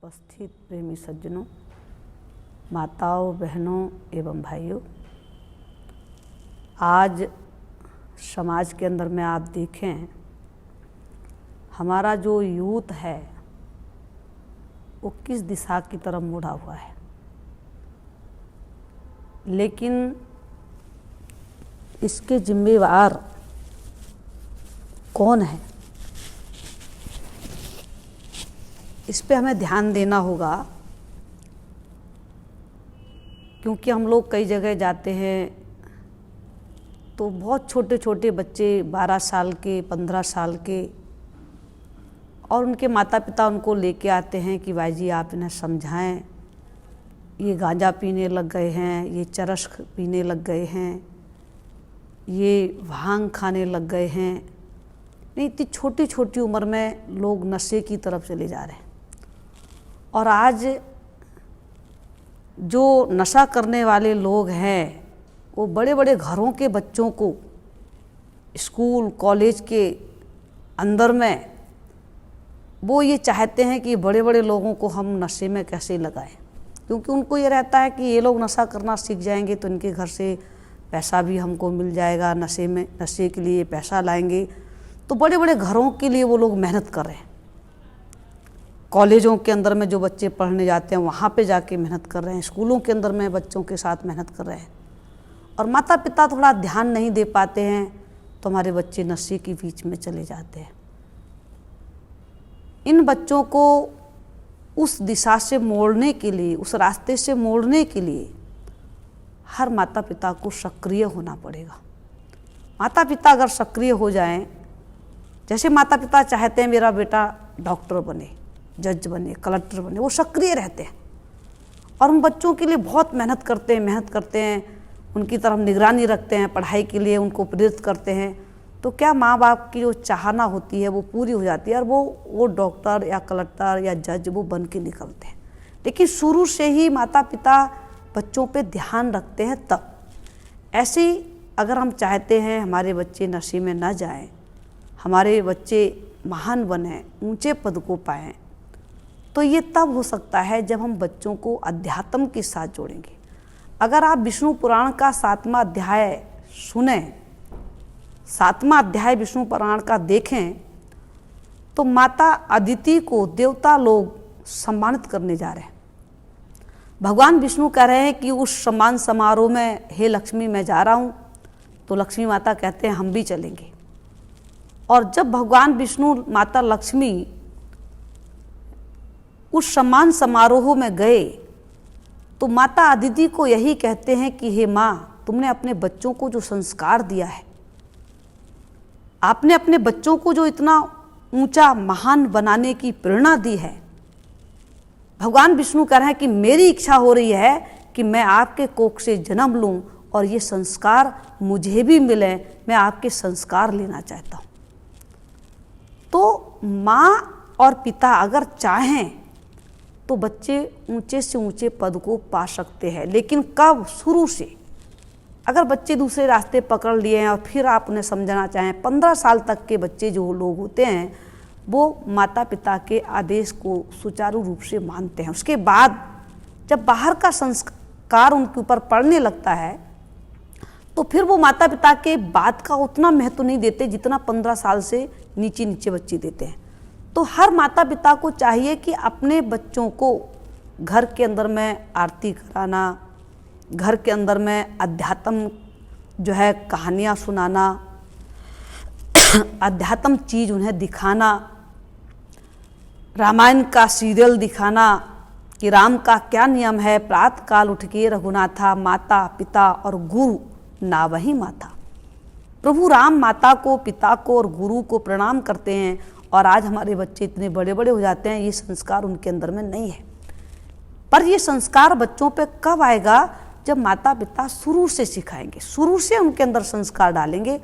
उपस्थित प्रेमी सज्जनों, माताओं, बहनों एवं भाइयों, आज समाज के अंदर में आप देखें हमारा जो यूथ है वो किस दिशा की तरफ मुड़ा हुआ है। लेकिन इसके जिम्मेवार कौन है, इस पे हमें ध्यान देना होगा। क्योंकि हम लोग कई जगह जाते हैं तो बहुत छोटे छोटे बच्चे 12 साल के, 15 साल के, और उनके माता पिता उनको लेके आते हैं कि भाई जी आप इन्हें समझाएं, ये गांजा पीने लग गए हैं, ये चरस पीने लग गए हैं, ये भांग खाने लग गए हैं। नहीं, इतनी छोटी छोटी उम्र में लोग नशे की तरफ चले जा रहे हैं। और आज जो नशा करने वाले लोग हैं वो बड़े बड़े घरों के बच्चों को स्कूल कॉलेज के अंदर में वो ये चाहते हैं कि बड़े बड़े लोगों को हम नशे में कैसे लगाएं। क्योंकि उनको ये रहता है कि ये लोग नशा करना सीख जाएंगे तो इनके घर से पैसा भी हमको मिल जाएगा, नशे के लिए पैसा लाएंगे। तो बड़े बड़े घरों के लिए वो लोग मेहनत कर रहे हैं। कॉलेजों के अंदर में जो बच्चे पढ़ने जाते हैं वहाँ पे जाके मेहनत कर रहे हैं, स्कूलों के अंदर में बच्चों के साथ मेहनत कर रहे हैं। और माता पिता थोड़ा ध्यान नहीं दे पाते हैं तो हमारे बच्चे नशे के बीच में चले जाते हैं। इन बच्चों को उस दिशा से मोड़ने के लिए, उस रास्ते से मोड़ने के लिए हर माता पिता को सक्रिय होना पड़ेगा। माता पिता अगर सक्रिय हो जाएं, जैसे माता पिता चाहते हैं मेरा बेटा डॉक्टर बने, जज बने, कलेक्टर बने, वो सक्रिय रहते हैं और उन बच्चों के लिए बहुत मेहनत करते हैं, उनकी तरफ निगरानी रखते हैं, पढ़ाई के लिए उनको प्रेरित करते हैं। तो क्या माँ बाप की जो चाहना होती है वो पूरी हो जाती है और वो डॉक्टर या कलेक्टर या जज वो बन के निकलते हैं। लेकिन शुरू से ही माता पिता बच्चों पे ध्यान रखते हैं तब। ऐसे ही अगर हम चाहते हैं हमारे बच्चे नशे में न जाएं, हमारे बच्चे महान बने, ऊंचे पद को पाएं, तो ये तब हो सकता है जब हम बच्चों को अध्यात्म के साथ जोड़ेंगे। अगर आप विष्णु पुराण का 7वां अध्याय सुने, 7वां अध्याय विष्णु पुराण का देखें, तो माता अदिति को देवता लोग सम्मानित करने जा रहे हैं। भगवान विष्णु कह रहे हैं कि उस सम्मान समारोह में हे लक्ष्मी मैं जा रहा हूँ। तो लक्ष्मी माता कहते हैं हम भी चलेंगे। और जब भगवान विष्णु माता लक्ष्मी उस सम्मान समारोह में गए तो माता अदिति को यही कहते हैं कि हे माँ, तुमने अपने बच्चों को जो संस्कार दिया है, आपने अपने बच्चों को जो इतना ऊंचा महान बनाने की प्रेरणा दी है, भगवान विष्णु कह रहे हैं कि मेरी इच्छा हो रही है कि मैं आपके कोख से जन्म लूं और ये संस्कार मुझे भी मिले, मैं आपके संस्कार लेना चाहता हूं। तो माँ और पिता अगर चाहें तो बच्चे ऊंचे से ऊंचे पद को पा सकते हैं। लेकिन कब? शुरू से। अगर बच्चे दूसरे रास्ते पकड़ लिए हैं और फिर आप उन्हें समझाना चाहें, 15 साल तक के बच्चे जो लोग होते हैं वो माता पिता के आदेश को सुचारू रूप से मानते हैं। उसके बाद जब बाहर का संस्कार उनके ऊपर पड़ने लगता है तो फिर वो माता पिता के बात का उतना महत्व नहीं देते जितना 15 साल से नीचे बच्चे देते हैं। तो हर माता पिता को चाहिए कि अपने बच्चों को घर के अंदर में आरती कराना, घर के अंदर में अध्यात्म जो है कहानियाँ सुनाना, अध्यात्म चीज़ उन्हें दिखाना, रामायण का सीरियल दिखाना कि राम का क्या नियम है, प्रातः काल उठ के रघुनाथा, माता पिता और गुरु ना वही माता। प्रभु राम माता को, पिता को और गुरु को प्रणाम करते हैं। और आज हमारे बच्चे इतने बड़े बड़े हो जाते हैं, ये संस्कार उनके अंदर में नहीं है। पर ये संस्कार बच्चों पे कब आएगा? जब माता पिता शुरू से सिखाएंगे, शुरू से उनके अंदर संस्कार डालेंगे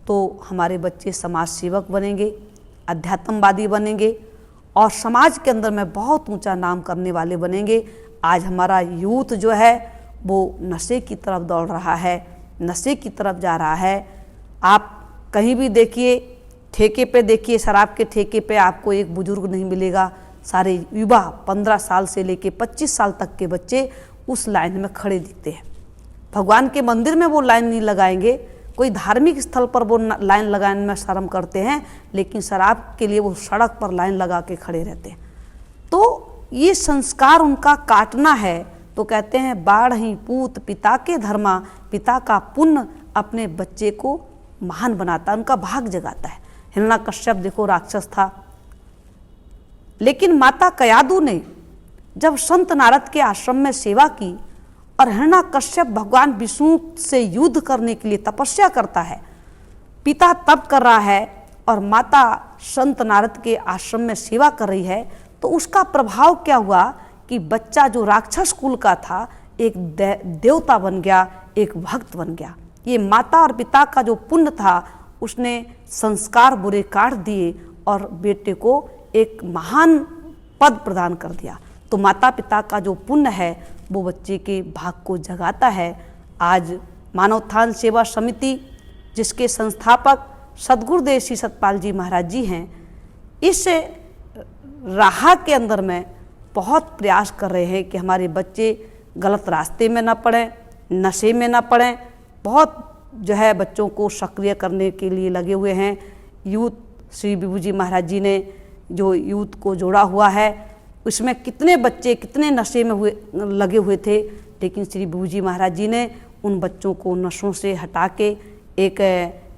तो हमारे बच्चे समाज सेवक बनेंगे, अध्यात्मवादी बनेंगे और समाज के अंदर में बहुत ऊंचा नाम करने वाले बनेंगे। आज हमारा यूथ जो है वो नशे की तरफ दौड़ रहा है, नशे की तरफ जा रहा है। आप कहीं भी देखिए, ठेके पे देखिए, शराब के ठेके पे आपको एक बुजुर्ग नहीं मिलेगा सारे युवा 15 साल से लेके 25 साल तक के बच्चे उस लाइन में खड़े दिखते हैं। भगवान के मंदिर में वो लाइन नहीं लगाएंगे, कोई धार्मिक स्थल पर वो लाइन लगाने में शर्म करते हैं, लेकिन शराब के लिए वो सड़क पर लाइन लगा के खड़े रहते हैं। तो ये संस्कार उनका काटना है। तो कहते हैं बाढ़ ही पूत पिता के धर्मा, पिता का पुण्य अपने बच्चे को महान बनाता है, उनका भाग जगाता है। हिरण्यकश्यप देखो राक्षस था, लेकिन माता कयादु ने जब संत नारद के आश्रम में सेवा की और हिरण्यकश्यप भगवान विष्णु से युद्ध करने के लिए तपस्या करता है, पिता तप कर रहा है और माता संत नारद के आश्रम में सेवा कर रही है, तो उसका प्रभाव क्या हुआ कि बच्चा जो राक्षस कुल का था एक देवता बन गया, एक भक्त बन गया। ये माता और पिता का जो पुण्य था उसने संस्कार बुरे काट दिए और बेटे को एक महान पद प्रदान कर दिया। तो माता पिता का जो पुण्य है वो बच्चे के भाग को जगाता है। आज मानवोत्थान सेवा समिति जिसके संस्थापक सद्गुरुदेव श्री सतपाल जी महाराज जी हैं, इस राह के अंदर में बहुत प्रयास कर रहे हैं कि हमारे बच्चे गलत रास्ते में ना पड़ें, नशे में ना पड़ें। बहुत जो है बच्चों को सक्रिय करने के लिए लगे हुए हैं। यूथ श्री विभू जी महाराज जी ने जो यूथ को जोड़ा हुआ है, उसमें कितने बच्चे कितने नशे में लगे हुए थे, लेकिन श्री विभू जी महाराज जी ने उन बच्चों को नशों से हटा के एक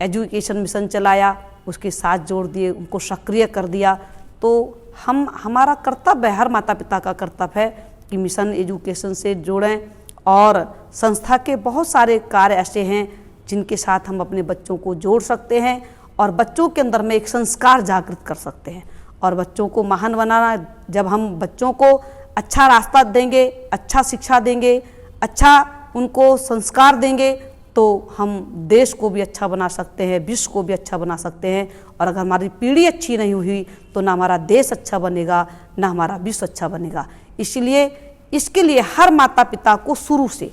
एजुकेशन मिशन चलाया, उसके साथ जोड़ दिए, उनको सक्रिय कर दिया। तो हमारा कर्तव्य है, हर माता पिता का कर्तव्य है कि मिशन एजुकेशन से जोड़ें। और संस्था के बहुत सारे कार्य ऐसे हैं जिनके साथ हम अपने बच्चों को जोड़ सकते हैं और बच्चों के अंदर में एक संस्कार जागृत कर सकते हैं और बच्चों को महान बनाना। जब हम बच्चों को अच्छा रास्ता देंगे, अच्छा शिक्षा देंगे, अच्छा उनको संस्कार देंगे, तो हम देश को भी अच्छा बना सकते हैं, विश्व को भी अच्छा बना सकते हैं। और अगर हमारी पीढ़ी अच्छी नहीं हुई तो ना हमारा देश अच्छा बनेगा, ना हमारा विश्व अच्छा बनेगा। इसलिए इसके लिए हर माता पिता को शुरू से,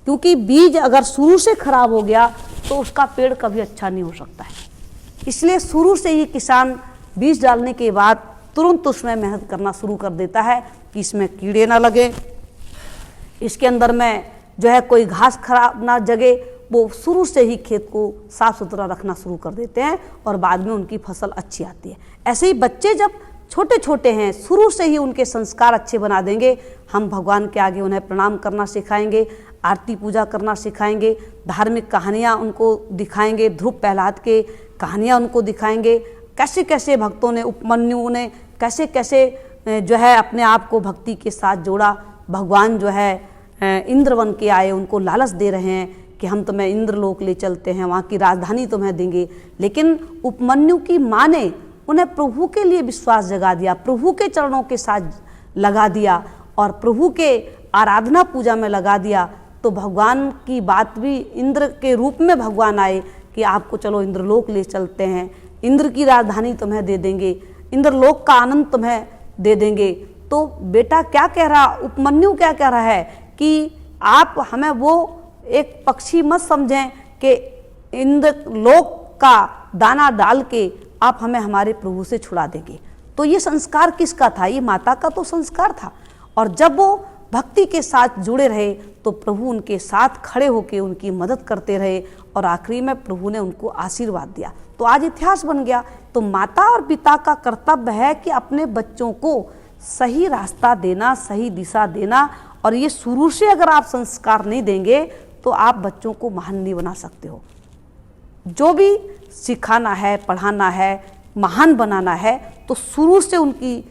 क्योंकि बीज अगर शुरू से खराब हो गया तो उसका पेड़ कभी अच्छा नहीं हो सकता है। इसलिए शुरू से ही किसान बीज डालने के बाद तुरंत उसमें मेहनत करना शुरू कर देता है कि इसमें कीड़े ना लगे, इसके अंदर में जो है कोई घास खराब ना जगे। वो शुरू से ही खेत को साफ सुथरा रखना शुरू कर देते हैं और बाद में उनकी फसल अच्छी आती है। ऐसे ही बच्चे जब छोटे छोटे हैं, शुरू से ही उनके संस्कार अच्छे बना देंगे। हम भगवान के आगे उन्हें प्रणाम करना सिखाएंगे, आरती पूजा करना सिखाएंगे, धार्मिक कहानियाँ उनको दिखाएंगे, ध्रुव प्रहलाद के कहानियाँ उनको दिखाएंगे, कैसे कैसे भक्तों ने, उपमन्यु ने कैसे कैसे जो है अपने आप को भक्ति के साथ जोड़ा। भगवान जो है इंद्र बन के आए, उनको लालच दे रहे हैं कि हम तुम्हें इंद्रलोक ले चलते हैं, वहाँ की राजधानी तुम्हें देंगे। लेकिन उपमन्यु की माँ ने उन्हें प्रभु के लिए विश्वास जगा दिया, प्रभु के चरणों के साथ लगा दिया और प्रभु के आराधना पूजा में लगा दिया। तो भगवान की बात भी, इंद्र के रूप में भगवान आए कि आपको चलो इंद्रलोक ले चलते हैं, इंद्र की राजधानी तुम्हें दे देंगे, इंद्रलोक का आनंद तुम्हें दे देंगे। तो बेटा क्या कह रहा, उपमन्यु क्या कह रहा है कि आप हमें वो एक पक्षी मत समझें कि इंद्रलोक का दाना डाल के आप हमें हमारे प्रभु से छुड़ा देंगे। तो ये संस्कार किसका था? ये माता का तो संस्कार था। और जब वो भक्ति के साथ जुड़े रहे तो प्रभु उनके साथ खड़े होकर उनकी मदद करते रहे और आखिरी में प्रभु ने उनको आशीर्वाद दिया। तो आज इतिहास बन गया। तो माता और पिता का कर्तव्य है कि अपने बच्चों को सही रास्ता देना, सही दिशा देना। और ये शुरू से अगर आप संस्कार नहीं देंगे तो आप बच्चों को महान नहीं बना सकते हो। जो भी सिखाना है, पढ़ाना है, महान बनाना है, तो शुरू से उनकी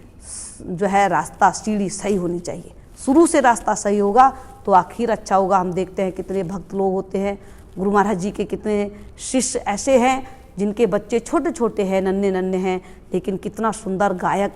जो है रास्ता, सीढ़ी सही होनी चाहिए। शुरू से रास्ता सही होगा तो आखिर अच्छा होगा। हम देखते हैं कितने भक्त लोग होते हैं, गुरु महाराज जी के कितने शिष्य ऐसे हैं जिनके बच्चे छोटे छोटे हैं, नन्हे नन्हे हैं, लेकिन कितना सुंदर गायक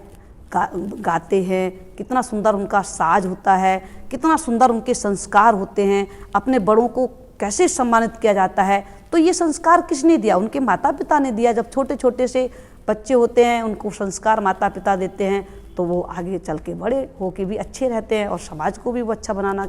गाते हैं, कितना सुंदर उनका साज होता है, कितना सुंदर उनके संस्कार होते हैं, अपने बड़ों को कैसे सम्मानित किया जाता है। तो ये संस्कार किसने दिया? उनके माता पिता ने दिया। जब छोटे छोटे से बच्चे होते हैं, उनको संस्कार माता पिता देते हैं तो वो आगे चल के बड़े होके भी अच्छे रहते हैं और समाज को भी वो अच्छा बनाना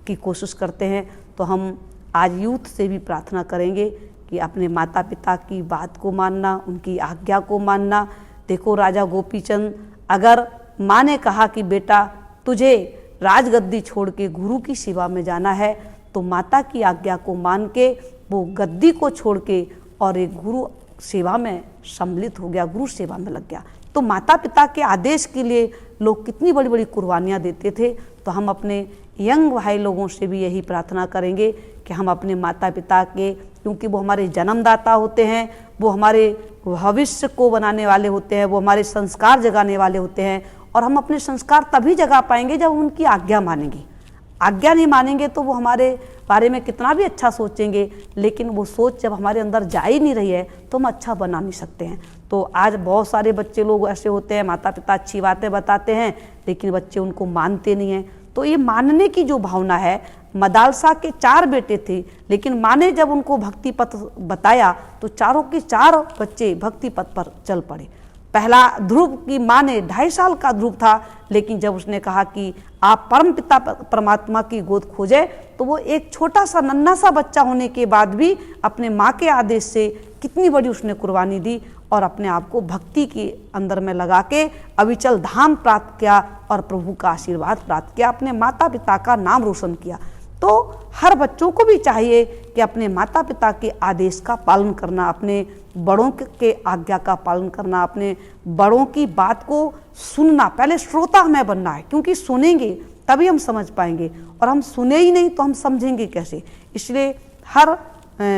की कोशिश करते हैं। तो हम आज यूथ से भी प्रार्थना करेंगे कि अपने माता पिता की बात को मानना, उनकी आज्ञा को मानना। देखो राजा गोपीचंद अगर माँ ने कहा कि बेटा तुझे राजगद्दी छोड़ के गुरु की सेवा में जाना है, तो माता की आज्ञा को मान के वो गद्दी को छोड़ के और एक गुरु सेवा में सम्मिलित हो गया, गुरु सेवा में लग गया। तो माता पिता के आदेश के लिए लोग कितनी बड़ी बड़ी कुर्बानियाँ देते थे। तो हम अपने यंग भाई लोगों से भी यही प्रार्थना करेंगे कि हम अपने माता पिता के, क्योंकि वो हमारे जन्मदाता होते हैं, वो हमारे भविष्य को बनाने वाले होते हैं, वो हमारे संस्कार जगाने वाले होते हैं, और हम अपने संस्कार तभी जगा पाएंगे जब उनकी आज्ञा मानेंगे। आज्ञा नहीं मानेंगे तो वो हमारे बारे में कितना भी अच्छा सोचेंगे, लेकिन वो सोच जब हमारे अंदर जा ही नहीं रही है तो हम अच्छा बना नहीं सकते हैं। तो आज बहुत सारे बच्चे लोग ऐसे होते हैं, माता पिता अच्छी बातें बताते हैं लेकिन बच्चे उनको मानते नहीं हैं। तो ये मानने की जो भावना है, मदालसा के 4 बेटे थे, लेकिन माँ ने जब उनको भक्ति पथ बताया तो चारों के 4 बच्चे भक्ति पथ पर चल पड़े। पहला ध्रुव की माँ ने 2.5 साल का ध्रुव था, लेकिन जब उसने कहा कि आप परम पिता परमात्मा की गोद खोजे, तो वो एक छोटा सा नन्हा सा बच्चा होने के बाद भी अपने माँ के आदेश से कितनी बड़ी उसने कुर्बानी दी और अपने आप को भक्ति के अंदर में लगा के अविचल धाम प्राप्त किया और प्रभु का आशीर्वाद प्राप्त किया, अपने माता पिता का नाम रोशन किया। तो हर बच्चों को भी चाहिए कि अपने माता पिता के आदेश का पालन करना, अपने बड़ों के आज्ञा का पालन करना, अपने बड़ों की बात को सुनना। पहले श्रोता हमें बनना है, क्योंकि सुनेंगे तभी हम समझ पाएंगे, और हम सुने ही नहीं तो हम समझेंगे कैसे। इसलिए हर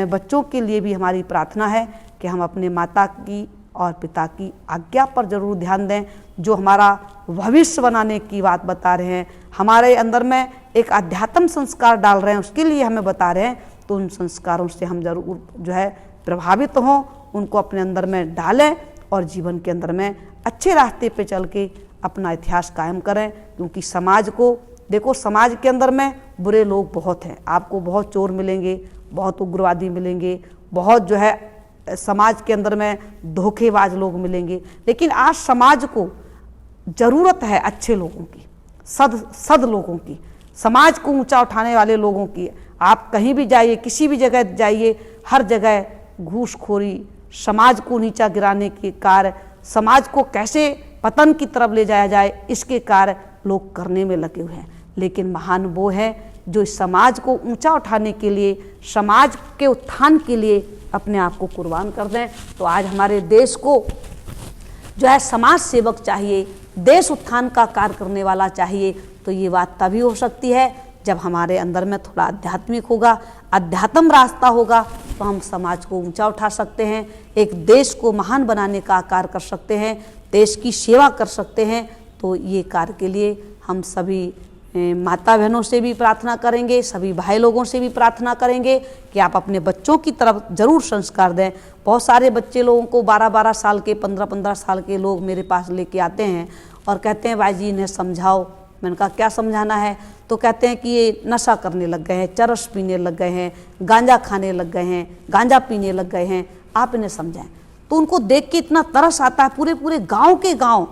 बच्चों के लिए भी हमारी प्रार्थना है कि हम अपने माता की और पिता की आज्ञा पर जरूर ध्यान दें। जो हमारा भविष्य बनाने की बात बता रहे हैं, हमारे अंदर में एक अध्यात्म संस्कार डाल रहे हैं, उसके लिए हमें बता रहे हैं, तो उन संस्कारों से हम जरूर जो है प्रभावित हों, उनको अपने अंदर में डालें और जीवन के अंदर में अच्छे रास्ते पे चल के अपना इतिहास कायम करें। क्योंकि समाज को देखो, समाज के अंदर में बुरे लोग बहुत हैं, आपको बहुत चोर मिलेंगे, बहुत उग्रवादी मिलेंगे, बहुत जो है समाज के अंदर में धोखेबाज लोग मिलेंगे, लेकिन आज समाज को ज़रूरत है अच्छे लोगों की, सद लोगों की, समाज को ऊंचा उठाने वाले लोगों की। आप कहीं भी जाइए, किसी भी जगह जाइए, हर जगह घूसखोरी, समाज को नीचा गिराने के कार्य, समाज को कैसे पतन की तरफ ले जाया जाए, इसके कार्य लोग करने में लगे हुए हैं। लेकिन महान वो है जो इस समाज को ऊंचा उठाने के लिए, समाज के उत्थान के लिए अपने आप को कुर्बान कर दें। तो आज हमारे देश को जो है समाज सेवक चाहिए, देश उत्थान का कार्य करने वाला चाहिए। तो ये बात तभी हो सकती है जब हमारे अंदर में थोड़ा आध्यात्मिक होगा, अध्यात्म रास्ता होगा, तो हम समाज को ऊंचा उठा सकते हैं, एक देश को महान बनाने का कार्य कर सकते हैं, देश की सेवा कर सकते हैं। तो ये कार्य के लिए हम सभी माता बहनों से भी प्रार्थना करेंगे, सभी भाई लोगों से भी प्रार्थना करेंगे कि आप अपने बच्चों की तरफ जरूर संस्कार दें। बहुत सारे बच्चे लोगों को 12-12 साल के, 15-15 साल के लोग मेरे पास लेके आते हैं और कहते हैं भाई जी इन्हें समझाओ। मैंने कहा क्या समझाना है? तो कहते हैं कि ये नशा करने लग गए हैं, चरस पीने लग गए हैं, गांजा खाने लग गए हैं, गांजा पीने लग गए हैं, आप इन्हें समझाएं। तो उनको देख के इतना तरस आता है, पूरे पूरे गाँव के गाँव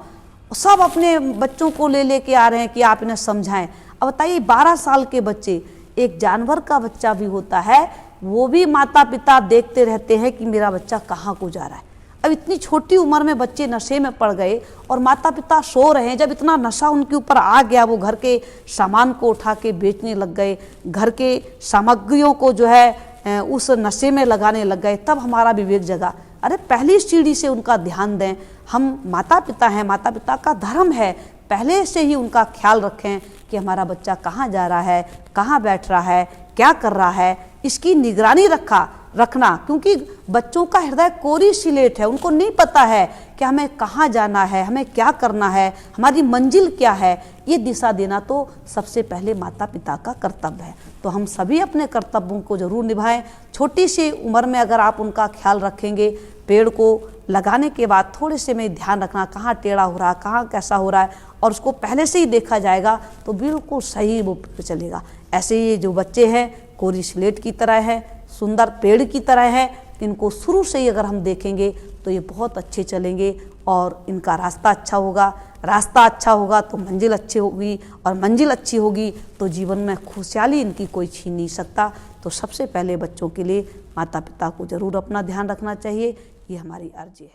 सब अपने बच्चों को ले आ रहे हैं कि आप इन्हें समझाएं। अब बताइए 12 साल के बच्चे, एक जानवर का बच्चा भी होता है, वो भी माता पिता देखते रहते हैं कि मेरा बच्चा कहाँ को जा रहा है। अब इतनी छोटी उम्र में बच्चे नशे में पड़ गए और माता पिता सो रहे हैं। जब इतना नशा उनके ऊपर आ गया, वो घर के सामान को उठा के बेचने लग गए, घर के सामग्रियों को जो है उस नशे में लगाने लग गए, तब हमारा विवेक जगा। अरे पहली सीढ़ी से उनका ध्यान दें। हम माता पिता हैं, माता पिता का धर्म है पहले से ही उनका ख्याल रखें कि हमारा बच्चा कहाँ जा रहा है, कहाँ बैठ रहा है, क्या कर रहा है, इसकी निगरानी रखना। क्योंकि बच्चों का हृदय कोरी स्लेट है, उनको नहीं पता है कि हमें कहाँ जाना है, हमें क्या करना है, हमारी मंजिल क्या है। ये दिशा देना तो सबसे पहले माता पिता का कर्तव्य है। तो हम सभी अपने कर्तव्यों को जरूर निभाएं। छोटी सी उम्र में अगर आप उनका ख्याल रखेंगे, पेड़ को लगाने के बाद थोड़े से में ध्यान रखना कहाँ टेढ़ा हो रहा है, कहाँ कैसा हो रहा है, और उसको पहले से ही देखा जाएगा तो बिल्कुल सही वो चलेगा। ऐसे ये जो बच्चे हैं कोरी स्लेट की तरह है, सुंदर पेड़ की तरह है, इनको शुरू से ही अगर हम देखेंगे तो ये बहुत अच्छे चलेंगे और इनका रास्ता अच्छा होगा। रास्ता अच्छा होगा तो मंजिल अच्छी होगी, और मंजिल अच्छी होगी तो जीवन में खुशहाली इनकी कोई छीन नहीं सकता। तो सबसे पहले बच्चों के लिए माता पिता को जरूर अपना ध्यान रखना चाहिए, ये हमारी अर्जी है।